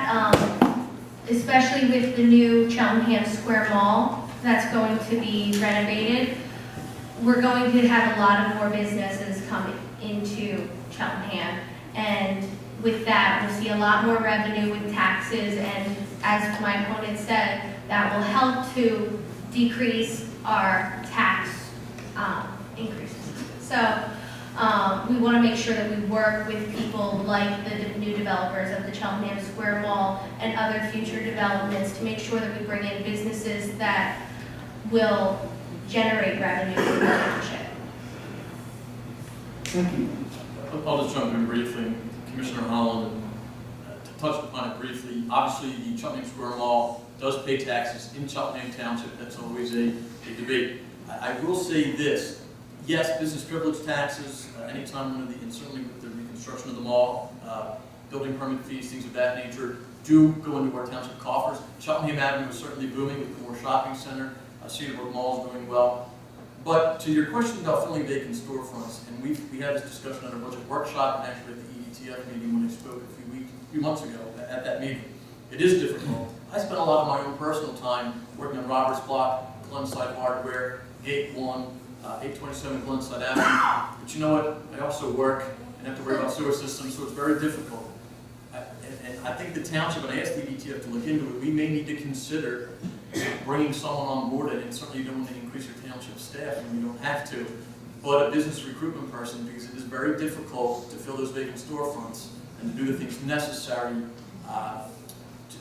especially with the new Cheltenham Square Mall that's going to be renovated. We're going to have a lot of more businesses coming into Cheltenham, and with that, we'll see a lot more revenue with taxes, and as my opponent said, that will help to decrease our tax increases. So we want to make sure that we work with people like the new developers of the Cheltenham Square Mall and other future developments to make sure that we bring in businesses that will generate revenue for the township. Thank you. I'll just jump in briefly. Commissioner Holland touched upon it briefly. Obviously, the Cheltenham Square Mall does pay taxes in Cheltenham Township. That's always a debate. I will say this. Yes, business privilege taxes, anytime and certainly with the reconstruction of the mall, building permit fees, things of that nature, do go into our township coffers. Cheltenham Avenue is certainly booming with the more shopping center. Cedarbrook Mall is doing well. But to your question about filling vacant storefronts, and we had this discussion at our budget workshop and actually at the EDTF meeting when I spoke a few months ago at that meeting. It is difficult. I spent a lot of my own personal time working on Roberts Block, Glenside Hardware, Gate 1, 827 Glenside Avenue. But you know what? I also work and have to worry about sewer systems, so it's very difficult. And I think the township, and I asked the EDTF to look into it, we may need to consider bringing someone on board, and certainly you don't want to increase your township staff, and you don't have to, but a business recruitment person, because it is very difficult to fill those vacant storefronts and to do the things necessary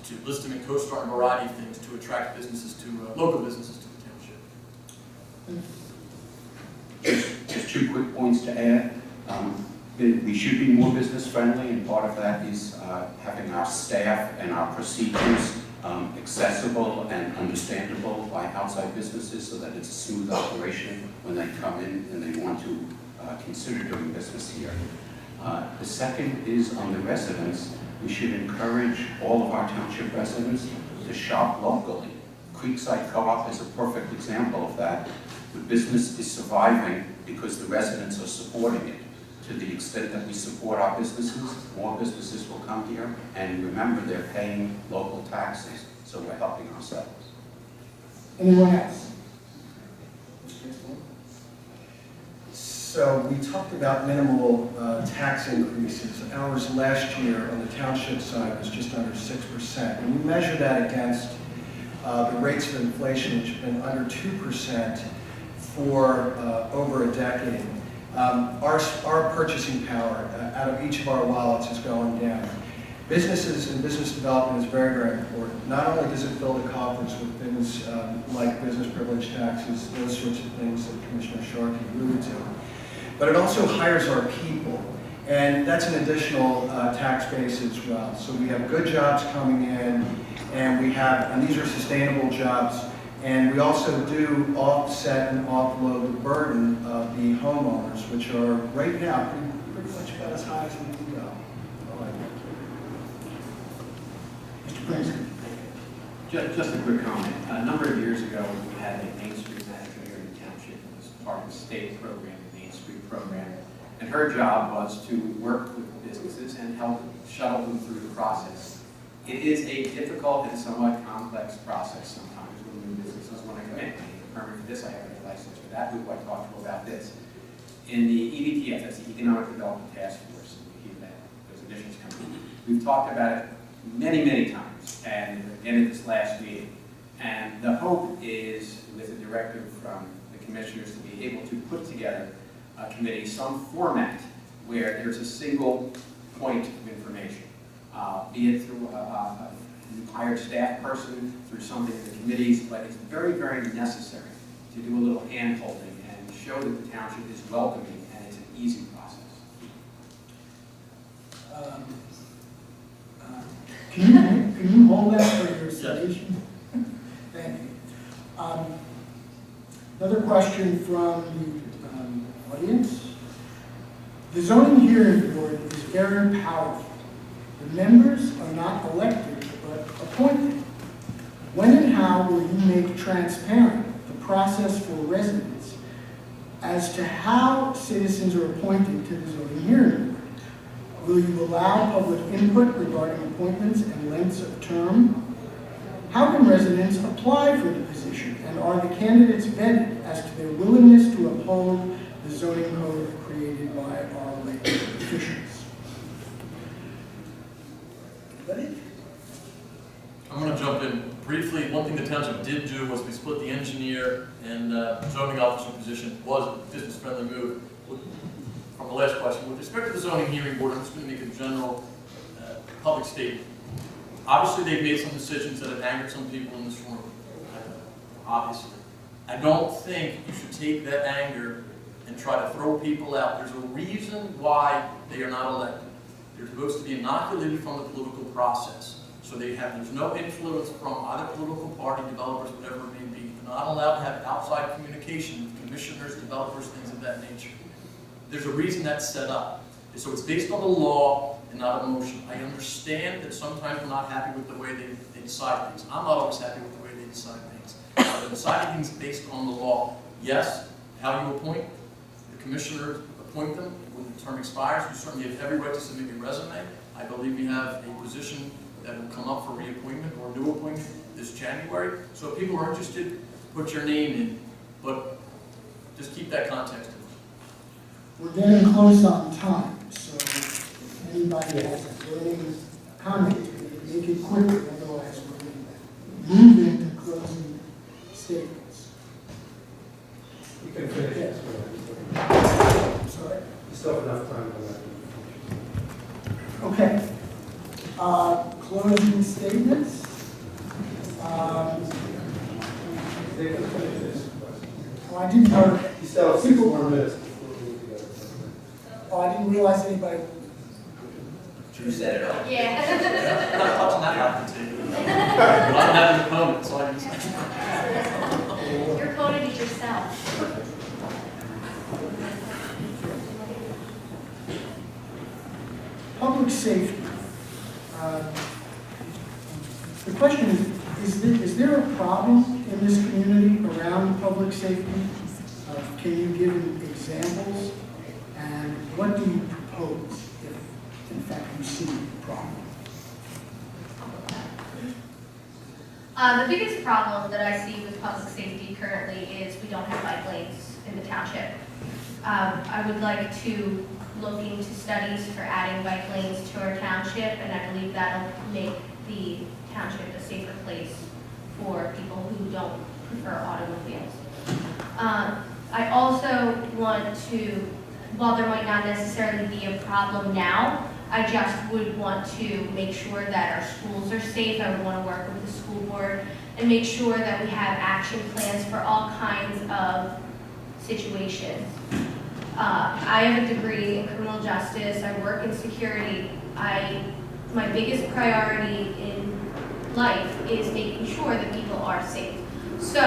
to list them in CoStar and a variety of things to attract businesses to, local businesses to the township. Just 2 quick points to add. We should be more business friendly, and part of that is having our staff and our procedures accessible and understandable by outside businesses so that it's a smooth operation when they come in and they want to consider doing business here. The second is on the residents. We should encourage all of our township residents to shop locally. Creekside Co-op is a perfect example of that. The business is surviving because the residents are supporting it. To the extent that we support our businesses, more businesses will come here, and remember, they're paying local taxes, so we're helping ourselves. Anyone else? So we talked about minimal tax increases. Ours last year on the township side was just under 6%. And we measure that against the rates of inflation, which have been under 2% for over a decade. Our purchasing power out of each of our wallets is going down. Businesses and business development is very, very important. Not only does it fill the coffers with things like business privilege taxes, those sorts of things that Commissioner Sharkey alluded to, but it also hires our people. And that's an additional tax base as well. So we have good jobs coming in, and these are sustainable jobs. And we also do offset and offload the burden of the homeowners, which are right now pretty much about as high as we can go. Mr. Prince? Just a quick comment. A number of years ago, we had a Main Street manager here in the township. It was part of the state program, the Main Street program. And her job was to work with businesses and help shuttle them through the process. It is a difficult and somewhat complex process sometimes when new businesses want to come in. I need a permit for this, I have a license for that, who do I talk to about this? In the EDTF, that's the Economic Development Task Force, and we hear that those additions come in. We've talked about it many, many times, and again at this last meeting. And the hope is, with a directive from the commissioners, to be able to put together a committee, some format where there's a single point of information, be it through a hired staff person, through something in the committees, but it's very, very necessary to do a little hand-holding and show that the township is welcoming and it's an easy process. Can you hold that for your citation? Thank you. Another question from the audience. The zoning hearing board is very powerful. The members are not elected, but appointed. When and how will you make transparent the process for residents as to how citizens are appointed to the zoning hearing board? Will you allow public input regarding appointments and lengths of term? How can residents apply for the position, and are the candidates vetted as to their willingness to uphold the zoning code created by our elected officials? Ready? I'm going to jump in briefly. One thing the township did do was we split the engineer and zoning officer position. Was a business-friendly move. From the last question, with respect to the zoning hearing board, I'm just going to make a general public statement. Obviously, they've made some decisions that have angered some people in this room. Obviously, I don't think you should take that anger and try to throw people out. There's a reason why they are not elected. They're supposed to be inoculated from the political process. So there's no influence from either political party, developers, whatever it may be. They're not allowed to have outside communication with commissioners, developers, things of that nature. There's a reason that's set up. So it's based on the law and not emotion. I understand that sometimes we're not happy with the way they decide things. I'm not always happy with the way they decide things. But deciding things based on the law, yes, how you appoint. The commissioners appoint them when the term expires. You certainly have every right to submit your resume. I believe we have a position that will come up for reappointment or new appointment this January. So if people are interested, put your name in, but just keep that context in mind. We're getting close on time, so if anybody has any comments, make it quicker, otherwise we're going to move into closing statements. You can finish. Yes. You Sorry. still have enough time for that. Okay. Closing statements. They can finish this. Oh, I didn't know, You still have 6 more minutes before we move together. oh, I didn't realize anybody. You set it up. Yeah. I'm not happy to take it. But I don't have an opponent, so I can say. You're quoted it yourself. Public safety. The question is there a problem in this community around public safety? Can you give examples? And what do you propose if, in fact, you see a problem? The biggest problem that I see with public safety currently is we don't have bike lanes in the township. I would like to look into studies for adding bike lanes to our township, and I believe that'll make the township a safer place for people who don't prefer automobiles. I also want to, while there might not necessarily be a problem now, I just would want to make sure that our schools are safe. I would want to work with the school board and make sure that we have action plans for all kinds of situations. I have a degree in criminal justice. I work in security. My biggest priority in life is making sure that people are safe. So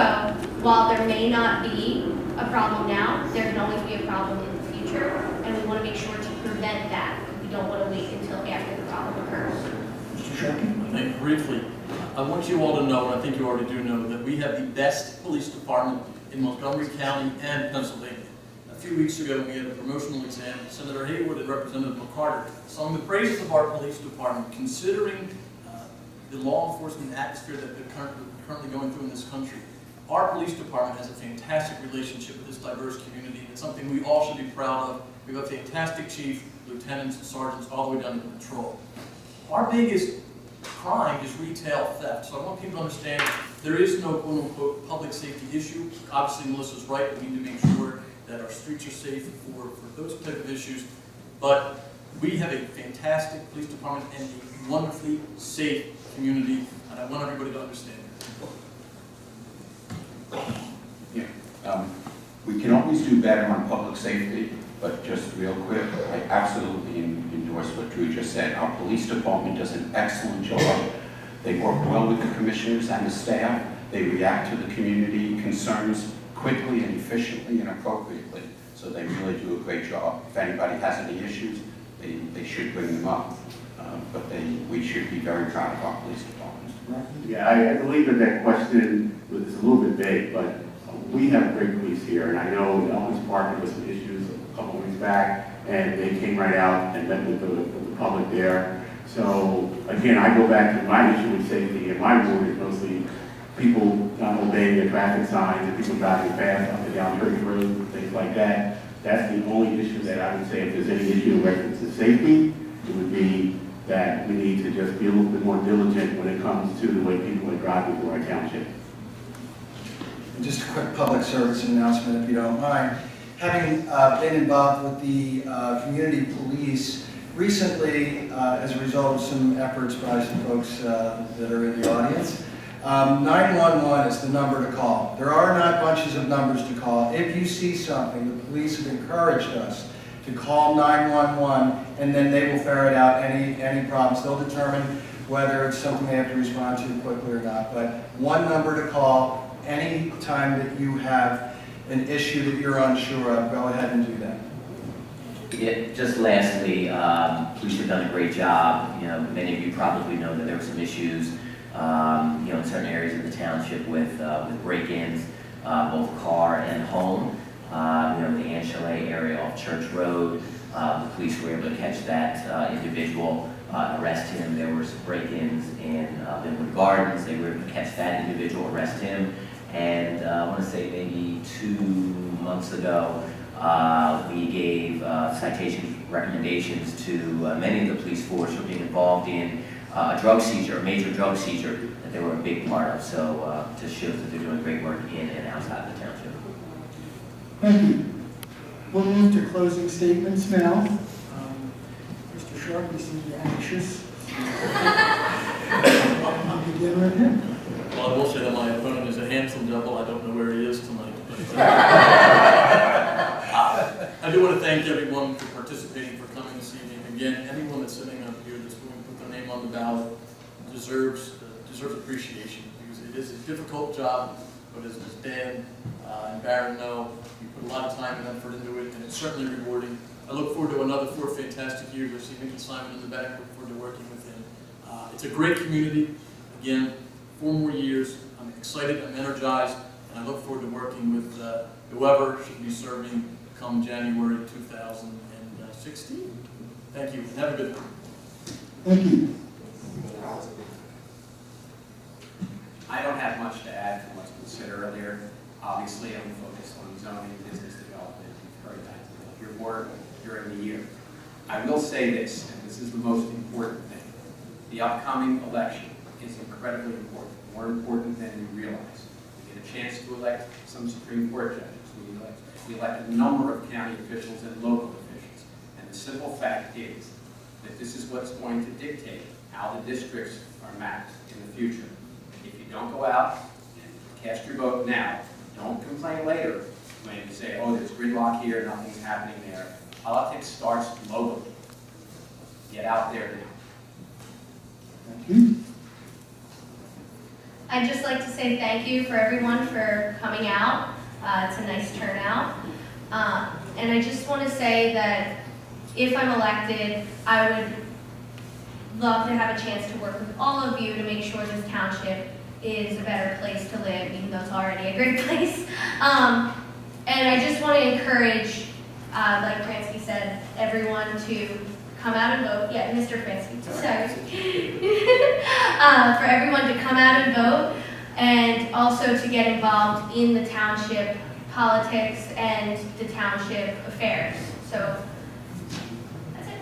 while there may not be a problem now, there can always be a problem in the future, and we want to make sure to prevent that. We don't want to wait until after the problem occurs. Mr. Sharkey? I think briefly, I want you all to know, and I think you already do know, that we have the best police department in Montgomery County and Pennsylvania. A few weeks ago, we had a promotional exam. Senator Haywood and Representative McCarter sung the praises of our police department, considering the law enforcement atmosphere that we're currently going through in this country. Our police department has a fantastic relationship with this diverse community, and it's something we all should be proud of. We have a fantastic chief, lieutenants, and sergeants, all the way down to control. Our biggest crime is retail theft, so I want people to understand there is no quote-unquote public safety issue. Obviously, Melissa's right, we need to make sure that our streets are safe for those type of issues, but we have a fantastic police department and a wonderfully safe community, and I want everybody to understand that. Yeah, we can always do better on public safety, but just real quick, I absolutely endorse what Drew just said. Our police department does an excellent job. They work well with the commissioners and the staff. They react to the community concerns quickly and efficiently and appropriately. So they really do a great job. If anybody has any issues, they should bring them up. But we should be very proud of our police department. Yeah, I believe that question was a little bit vague, but we have great police here, and I know Elkins Park there was some issues a couple of weeks back, and they came right out and met with the public there. So again, I go back to my issue with safety, and my ward is mostly people not obeying their traffic signs and people driving fast up and down church roads, things like that. That's the only issue that I would say, if there's any issue in reference to safety, it would be that we need to just be a little bit more diligent when it comes to the way people are driving through our township. Just a quick public service announcement, if you don't mind. Having been involved with the community police recently, as a result of some efforts by some folks that are in the audience, 911 is the number to call. There are not bunches of numbers to call. If you see something, the police have encouraged us to call 911, and then they will ferret out any problems. They'll determine whether it's something they have to respond to quickly or not. But one number to call any time that you have an issue that you're unsure of, go ahead and do that. Yeah, just lastly, police have done a great job. You know, many of you probably know that there were some issues, in certain areas of the township with break-ins, both car and home. the Ann Chalet area off Church Road. The police were able to catch that individual, arrest him. There were some break-ins in Linwood Gardens. They were able to catch that individual, arrest him. And I want to say maybe 2 months ago, we gave citation recommendations to many of the police force for being involved in a drug seizure, a major drug seizure that they were a big part of. So just shows that they're doing great work in and outside the township. Thank you. We'll move to closing statements now. Mr. Sharp, you seem anxious. I'll begin with him. Well, I will say that my opponent is a handsome devil. I don't know where he is tonight. I do want to thank everyone for participating, for coming this evening. Again, anyone that's sitting up here that's willing to put their name on the ballot deserves appreciation, because it is a difficult job, but as Dan and Baron know, you put a lot of time and effort into it, and it's certainly rewarding. I look forward to another 4 fantastic years. I see Mickey Simon in the back. Look forward to working with him. It's a great community. Again, 4 more years. I'm excited. I'm energized, and I look forward to working with whoever should be serving come January 2016. Thank you, and have a good one. Thank you. I don't have much to add from what's been said earlier. Obviously, I'm focused on zoning, business development. You've heard that your work during the year. I will say this, and this is the most important thing. The upcoming election is incredibly important, more important than you realize. We get a chance to elect some Supreme Court judges. We elect a number of county officials and local officials. And the simple fact is that this is what's going to dictate how the districts are mapped in the future. If you don't go out and cast your vote now, don't complain later when you say, oh, there's gridlock here, nothing's happening there. Politics starts locally. Get out there now. Thank you. I'd just like to say thank you for everyone for coming out. It's a nice turnout. And I just want to say that if I'm elected, I would love to have a chance to work with all of you to make sure this township is a better place to live, even though it's already a great place. And I just want to encourage, like Kransky said, everyone to come out and vote. Yeah, Mr. Kransky, sorry. For everyone to come out and vote, and also to get involved in the township politics and the township affairs. So, that's it.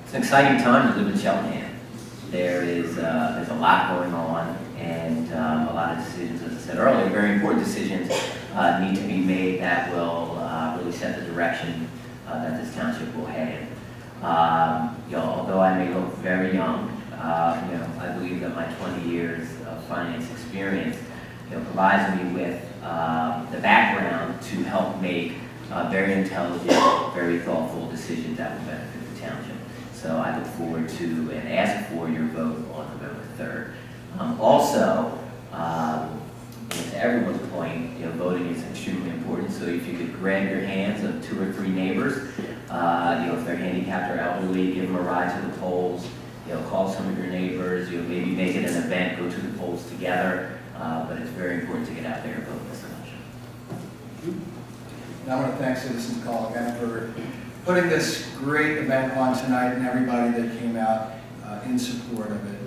It's an exciting time to live in Cheltenham. There's a lot going on, and a lot of decisions, as I said earlier, very important decisions need to be made that will really set the direction that this township will head in. Although I may look very young, I believe that my 20 years of finance experience provides me with the background to help make very intelligent, very thoughtful decisions that will benefit the township. So I look forward to and ask for your vote on November 3rd. Also, to everyone's point, voting is extremely important. So if you could grab your hands of 2 or 3 neighbors, if they're handicapped or elderly, give them a ride to the polls. Call some of your neighbors. Maybe make it an event. Go to the polls together. But it's very important to get out there and vote this election. And I want to thank Citizens Call again for putting this great event on tonight and everybody that came out in support of it.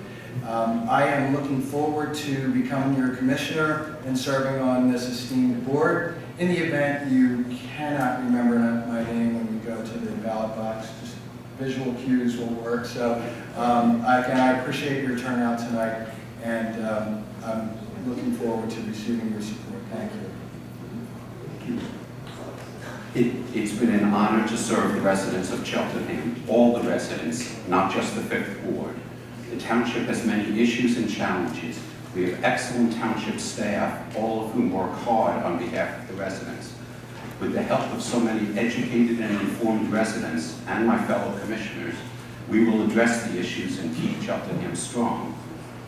I am looking forward to becoming your commissioner and serving on this esteemed board. In the event you cannot remember my name when you go to the ballot box, just visual cues will work. So I appreciate your turnout tonight, and I'm looking forward to receiving your support. Thank you. It's been an honor to serve the residents of Cheltenham, all the residents, not just the 5th Ward. The township has many issues and challenges. We have excellent township staff, all of whom work hard on behalf of the residents. With the help of so many educated and informed residents and my fellow commissioners, we will address the issues and keep Cheltenham strong.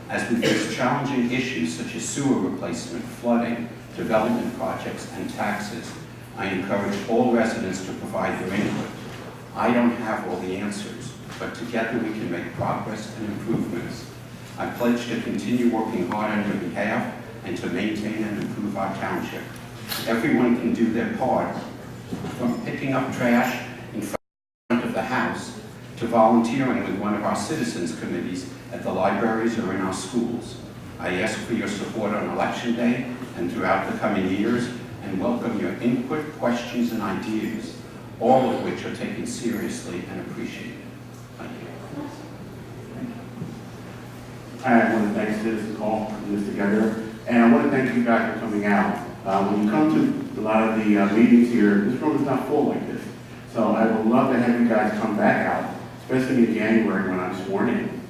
As we face challenging issues such as sewer replacement, flooding, development projects, and taxes, I encourage all residents to provide their input. I don't have all the answers, but together we can make progress and improvements. I pledge to continue working hard on your behalf and to maintain and improve our township. Everyone can do their part, from picking up trash in front of the house to volunteering with one of our citizens committees at the libraries or in our schools. I ask for your support on Election Day and throughout the coming years, and welcome your input, questions, and ideas, all of which are taken seriously and appreciated. Thank you. I want to thank Citizens Hall for putting this together, and I want to thank you guys for coming out. When you come to a lot of the meetings here, this room is not full like this. So I would love to have you guys come back out, especially in January when I'm sworn in.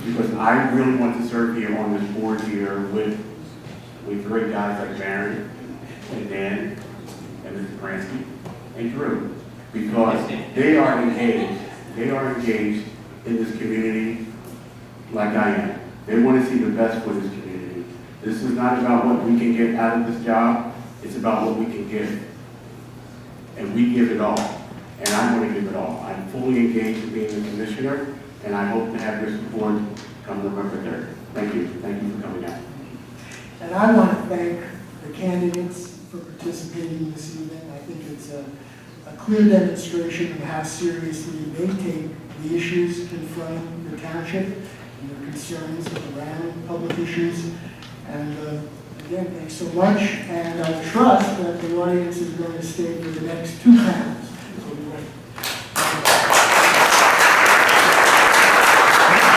Because I really want to serve here on this board here with great guys like Baron and Dan and Mr. Pransky and Drew. Because they are engaged. They are engaged in this community like I am. They want to see the best for this community. This is not about what we can get out of this job. It's about what we can give. And we give it all. And I want to give it all. I'm fully engaged in being a commissioner, and I hope to have your support come November 3rd. Thank you. Thank you for coming out. And I want to thank the candidates for participating this evening. I think it's a clear demonstration of how seriously they take the issues confronting the township and their concerns around public issues. And again, thanks so much. And I trust that the audience is going to stay for the next two panels. So we went